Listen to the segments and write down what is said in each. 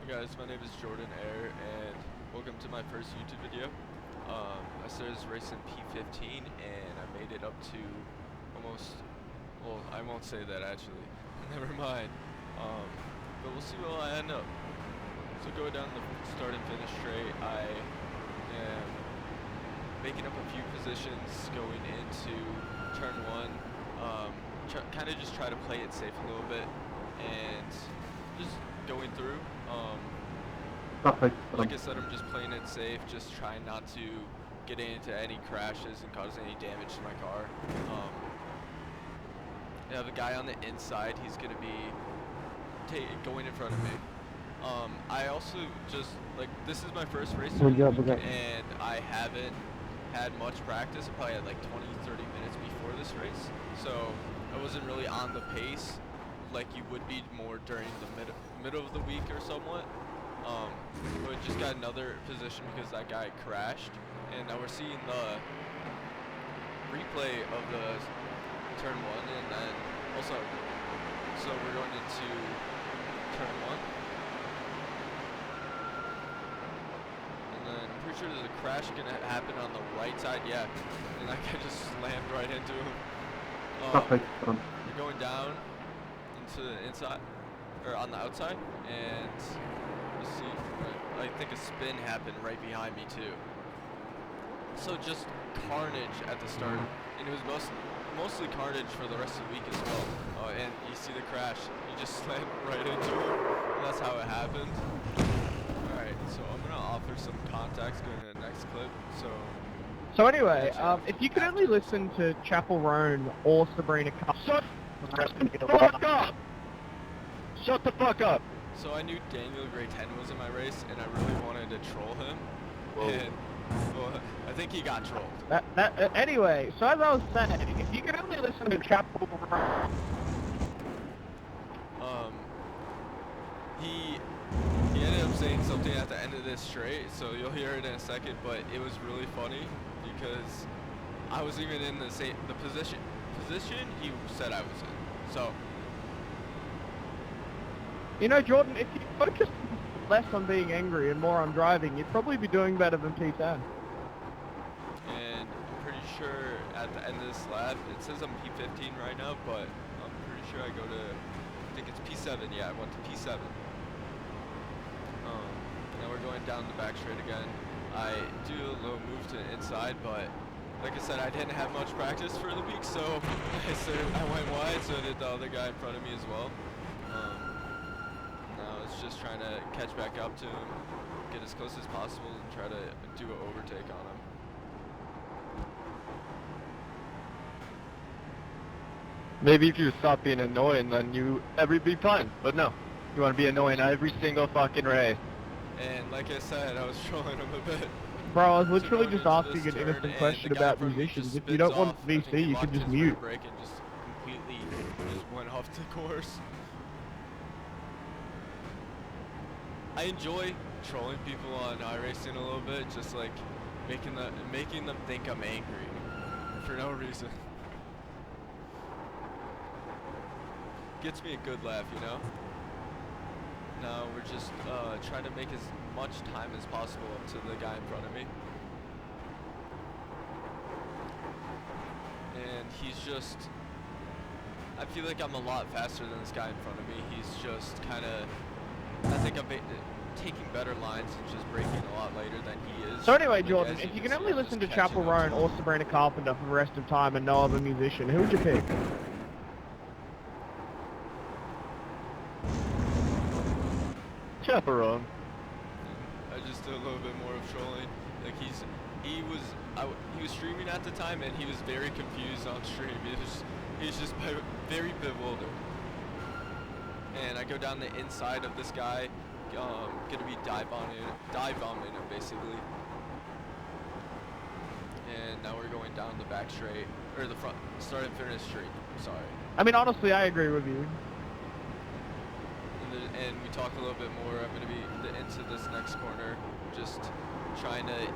Hey guys, my name is Jordan Air, and welcome to my first YouTube video. I started racing P15, and I made it up to almost, well, I won't say that actually, never mind, but we'll see where I end up. So going down the start and finish straight, I am making up a few positions going into turn 1, kind of just try to play it safe a little bit, and just going through. Like I said, I'm just playing it safe, just trying not to get into any crashes and cause any damage to my car. I have a guy on the inside, he's going to be going in front of me. I also just, like, this is my first race of the week, and I haven't had much practice. I probably had like 20-30 minutes before this race, so I wasn't really on the pace like you would be more during the middle of the week or somewhat. But just got another position because that guy crashed, and now we're seeing the replay of the turn 1, and then also, so we're going into turn 1, and then I'm pretty sure there's a crash gonna happen on the right side, yeah, and that guy just slammed right into him. We're going down into the inside, or on the outside, and you see, I think a spin happened right behind me too. So just carnage at the start, and it was mostly carnage for the rest of the week as well. Oh, and you see the crash, you just slammed right into him, and that's how it happened. Alright, so I'm gonna offer some context going to the next clip, So anyway, if you could only listen to Chapel Roan or Sabrina Cup. Shut the fuck up! Shut the fuck up! So I knew Daniel Gray 10 was in my race, and I really wanted to troll him. Whoa. And, well, I think he got trolled. Anyway, so as I was saying, if you could only listen to Chapel Roan... He ended up saying something at the end of this straight, so you'll hear it in a second, but it was really funny because I was even in the position he said I was in. So, you know, Jordan, if you focus less on being angry and more on driving, you'd probably be doing better than P10. And I'm pretty sure at the end of this lap, it says I'm P15 right now, but I'm pretty sure I go to, I think it's P7, yeah, I went to P7. Now we're going down the back straight again. I do a little move to the inside, but like I said, I didn't have much practice for the week, so I went wide, so did the other guy in front of me as well. Now it's just trying to catch back up to him, get as close as possible, and try to do an overtake on him. Maybe if you stop being annoying, then you'd be fine. But no, you want to be annoying every single fucking race. And like I said, I was trolling him a bit. Bro, I was literally just asking an innocent question about musicians. If you don't want VC, you can just mute. Brake and just completely just went off the course. I enjoy trolling people on iRacing a little bit, just like making them think I'm angry for no reason. Gets me a good laugh, you know? Now we're just trying to make as much time as possible up to the guy in front of me. And he's just, I feel like I'm a lot faster than this guy in front of me. He's just kind of, I think I'm taking better lines and just braking a lot later than he is. So anyway, Jordan, if you can only listen to Chapel Roan or Sabrina Carpenter for the rest of time and no other musician, who would you pick? Chapel Roan. I just did a little bit more of trolling. Like he was streaming at the time, and he was very confused on stream. He's just very bewildered. And I go down the inside of this guy, gonna be dive bombing him basically. And now we're going down the back straight, or the front, start and finish straight. Sorry. I mean, honestly, I agree with you. And we talk a little bit more. I'm gonna be into this next corner, just trying to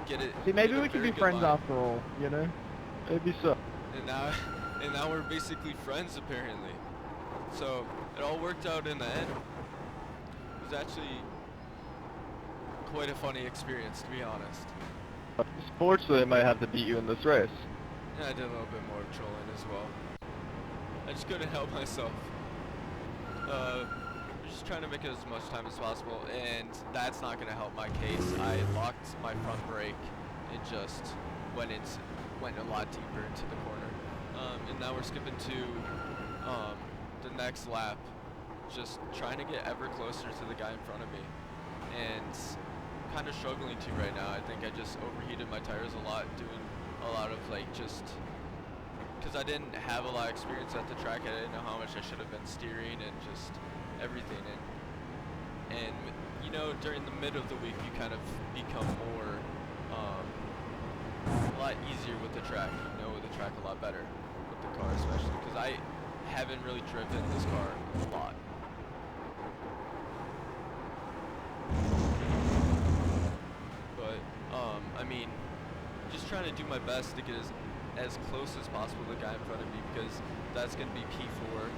get it. See, maybe we can be friends after all, you know? Maybe so. And now we're basically friends apparently. So it all worked out in the end. was actually quite a funny experience, to be honest. Fortunately, I might have to beat you in this race. And I did a little bit more trolling as well. I just couldn't help myself. Just trying to make as much time as possible, and that's not going to help my case. I locked my front brake and just went a lot deeper into the corner. And now we're skipping to the next lap, just trying to get ever closer to the guy in front of me, and kind of struggling to right now. I think I just overheated my tires a lot, doing a lot of like just because I didn't have a lot of experience at the track. I didn't know how much I should have been steering and just everything. And you know, during the mid of the week, you kind of become more a lot easier with the track. You know the track a lot better with the car, especially because I haven't really driven this car a lot. But I mean, just trying to do my best to get as close as possible to the guy in front of me, because that's going to be P4,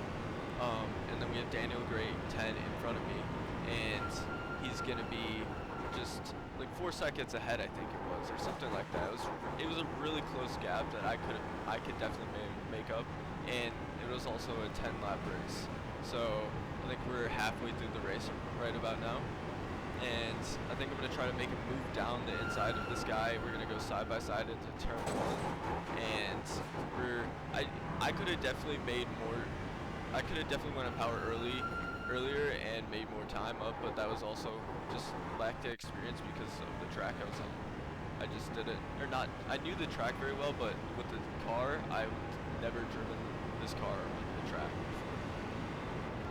and then we have Daniel Gray 10 in front of me, and he's going to be just like 4 seconds ahead, I think it was, or something like that. It was a really close gap that I could definitely make up, and it was also a 10-lap race. So I think we're halfway through the race right about now. And I think I'm going to try to make a move down the inside of this guy. We're going to go side by side into turn 1. And I could have definitely made more. I could have definitely went on power earlier and made more time up, but that was also just lacked the experience because of the track I was on. I just didn't, or not, I knew the track very well, but with the car, I've never driven this car on the track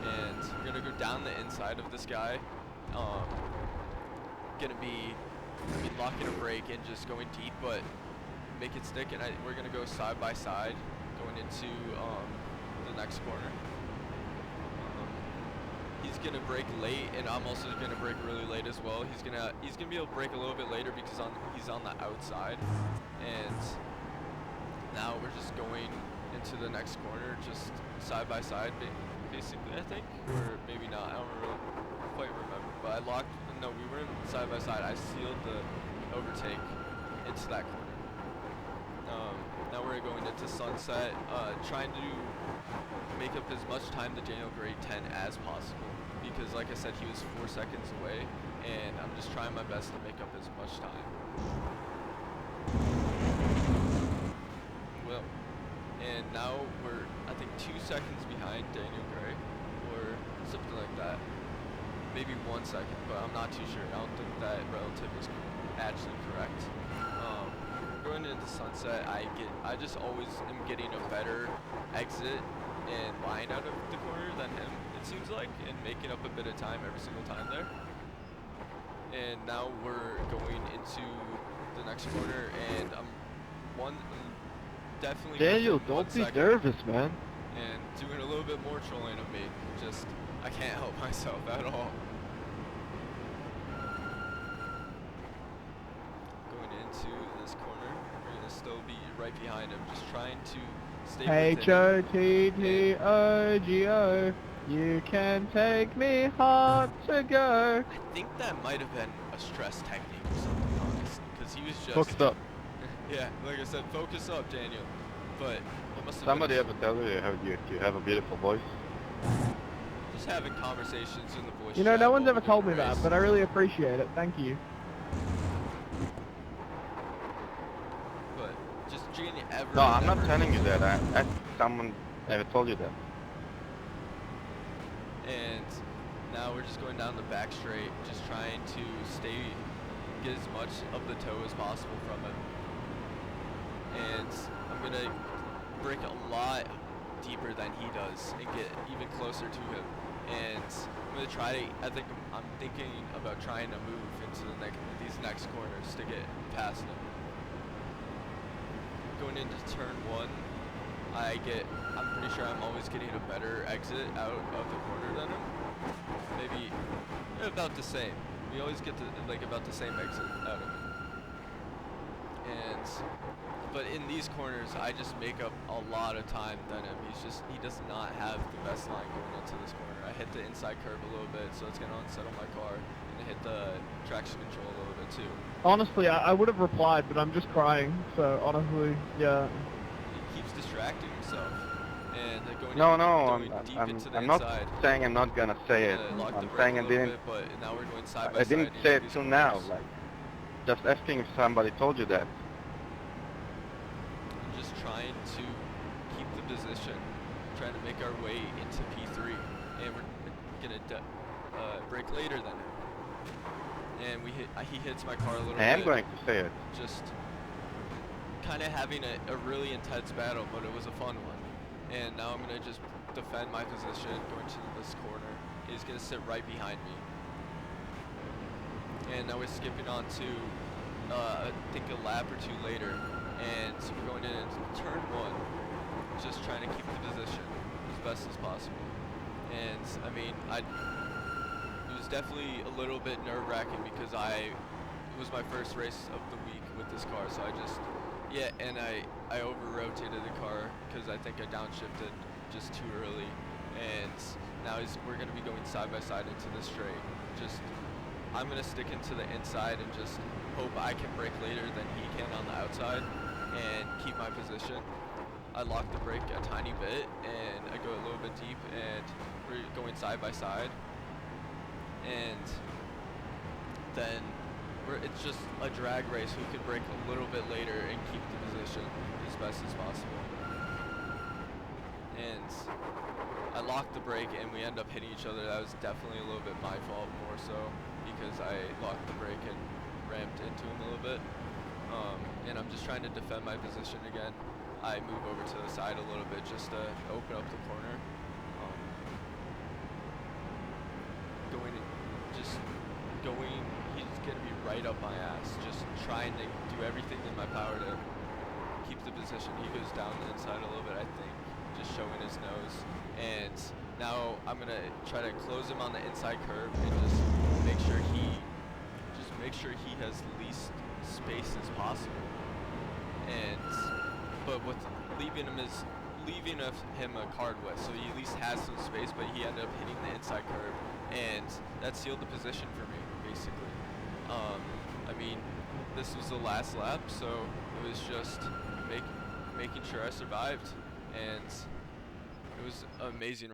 before. And we're going to go down the inside of this guy. Gonna be locking a brake and just going deep, but make it stick, and we're gonna go side by side going into the next corner. He's gonna brake late, and I'm also gonna brake really late as well. He's gonna be able to brake a little bit later because he's on the outside, and now we're just going into the next corner, just side by side, basically, I think, or maybe not. I don't really quite remember, but I locked. No, we weren't side by side. I sealed the overtake into that corner. Now we're going into Sunset, trying to make up as much time to Daniel Gray 10 as possible, because like I said, he was 4 seconds away, and I'm just trying my best to make up as much time. Well, and now we're, I think, 2 seconds behind Daniel Gray, or something like that. Maybe 1 second, but I'm not too sure. I don't think that relative is actually correct. Going into Sunset, I just always am getting a better exit and line out of the corner than him, it seems like, and making up a bit of time every single time there. And now we're going into the next corner, and I'm definitely Daniel, don't be nervous, man. And doing a little bit more trolling of me. Just, I can't help myself at all. Going into this corner, we're gonna still be right behind him, just trying to stay H-O-T-T-O-G-O, you can take me hard to go. I think that might have been a stress technique or something, honestly, because he was just... Focus up. Yeah, like I said, focus up, Daniel. But it must have Somebody been... ever tell you how you have a beautiful voice? Just having conversations in the voice You know, chat no one's while ever we're told doing me the that, race. but I really appreciate it. Thank you. But just doing ever... No, I'm not telling you that. Someone ever told you that. And now we're just going down the back straight, just trying to get as much of the toe as possible from him. And I'm gonna brake a lot deeper than he does and get even closer to him. And I'm gonna try to, I'm thinking about trying to move into these next corners to get past him. Going into turn 1, I'm pretty sure I'm always getting a better exit out of the corner than him. Maybe about the same. We always get about the same exit out of him. And but in these corners, I just make up a lot of time than him. He does not have the best line going into this corner. I hit the inside curve a little bit, so it's gonna unsettle my car, and I hit the traction control a little bit too. Honestly, I would have replied, but I'm just crying. So honestly, yeah. He keeps distracting himself, and going deep into the I'm not inside. saying I'm not gonna say it. Locked the I'm brake saying a I little didn't. bit, but now we're going side by I side. didn't say it into till these now. corners. Like, just asking if somebody told you that. I'm just trying to keep the position, trying to make our way into P3, and we're gonna brake later than him. And he hits my car a little bit. I am going to say it. Just kind of having a really intense battle, but it was a fun one. And now I'm gonna just defend my position, going to this corner. He's gonna sit right behind me. And now we're skipping on to, I think a lap or two later, and so we're going into turn 1, just trying to keep the position as best as possible. And I mean, it was definitely a little bit nerve-wracking because it was my first race of the week with this car, so I over-rotated the car because I think I downshifted just too early, and now we're going to be going side by side into the straight. I'm going to stick into the inside and just hope I can brake later than he can on the outside and keep my position. I lock the brake a tiny bit and I go a little bit deep, and we're going side by side. And then it's just a drag race. Who can brake a little bit later and keep the position as best as possible. And I locked the brake and we end up hitting each other. That was definitely a little bit my fault, more so because I locked the brake and rammed into him a little bit. And I'm just trying to defend my position again. I move over to the side a little bit just to open up the corner. He's gonna be right up my ass. Just trying to do everything in my power to keep the position. He goes down the inside a little bit, I think, just showing his nose. And now I'm gonna try to close him on the inside curve and just make sure he has the least space as possible. But with leaving him a card width, so he at least has some space, but he ended up hitting the inside curve, and that sealed the position for me, basically. I mean, this was the last lap, so it was just making sure I survived, and it was amazing.